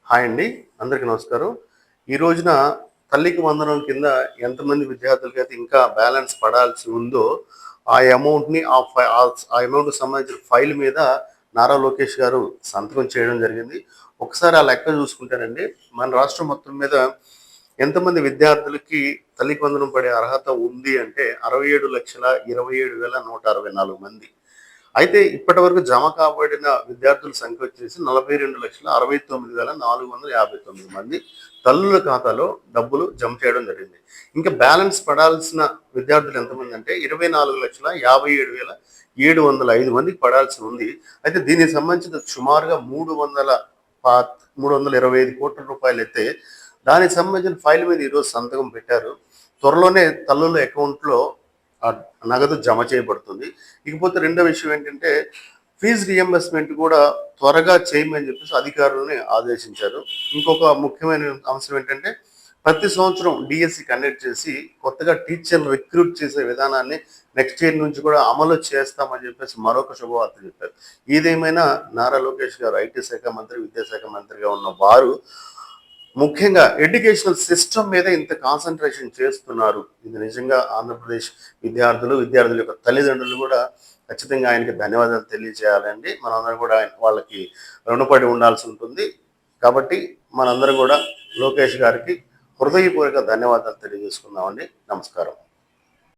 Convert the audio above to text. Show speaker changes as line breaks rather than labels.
Hi అండి. అందరికీ నమస్కారం. ఈ రోజున తల్లికి వందనం కింద ఎంతమంది విద్యార్థులకైతే ఇంకా బ్యాలెన్స్ పడాల్సి ఉందో, ఆ అమౌంట్‌ని ఆ అమౌంట్‌కి సంబంధించిన ఫైల్ మీద నారా లోకేష్ గారు సంతకం చేయడం జరిగింది. ఒకసారి ఆ లెక్క చూసుకుంటేనండి, మన రాష్ట్రం మొత్తం మీద ఎంతమంది విద్యార్థులకి తల్లికి వందనం పడే అర్హత ఉంది అంటే 67,27,164 మంది. అయితే ఇప్పటివరకు జమ కాబడిన విద్యార్థుల సంఖ్య వచ్చేసి 42,69,459 మంది తల్లుల ఖాతాలో డబ్బులు జమ చేయడం జరిగింది. ఇంకా బ్యాలెన్స్ పడాల్సిన విద్యార్థులు ఎంతమంది అంటే 24,57,705 మందికి పడాల్సి ఉంది. అయితే దీనికి సంబంధించిన సుమారుగా 325 కోట్ల రూపాయలైతే దానికి సంబంధించిన ఫైల్ మీద ఈరోజు సంతకం పెట్టారు. త్వరలోనే తల్లుల అకౌంట్లో ఆ నగదు జమ చేయబడుతుంది. ఇకపోతే రెండో విషయం ఏంటంటే ఫీజు రియంబర్స్‌మెంట్ కూడా త్వరగా చేయమని చెప్పేసి అధికారులని ఆదేశించారు. ఇంకొక ముఖ్యమైన అంశం ఏంటంటే ప్రతి సంవత్సరం డీఎస్సీ కండక్ట్ చేసి కొత్తగా టీచర్లు రిక్రూట్ చేసే విధానాన్ని నెక్స్ట్ ఇయర్ నుంచి కూడా అమలు చేస్తామని చెప్పేసి మరొక శుభవార్త చెప్పారు. ఏదేమైనా నారా లోకేష్ గారు ఐటీ శాఖ మంత్రి, విద్యాశాఖ మంత్రిగా ఉన్న వారు ముఖ్యంగా ఎడ్యుకేషనల్ సిస్టమ్ మీద ఇంత కాన్సన్ట్రేషన్ చేస్తున్నారు. ఇది నిజంగా ఆంధ్రప్రదేశ్ విద్యార్థుల యొక్క తల్లిదండ్రులు కూడా ఖచ్చితంగా ఆయనకి ధన్యవాదాలు తెలియజేయాలండి. మనందరం కూడా వాళ్ళకి రుణపడి ఉండాల్సి ఉంటుంది. కాబట్టి మనందరం కూడా లోకేష్ గారికి హృదయపూర్వక ధన్యవాదాలు తెలియజేసుకుందామండి. నమస్కారం.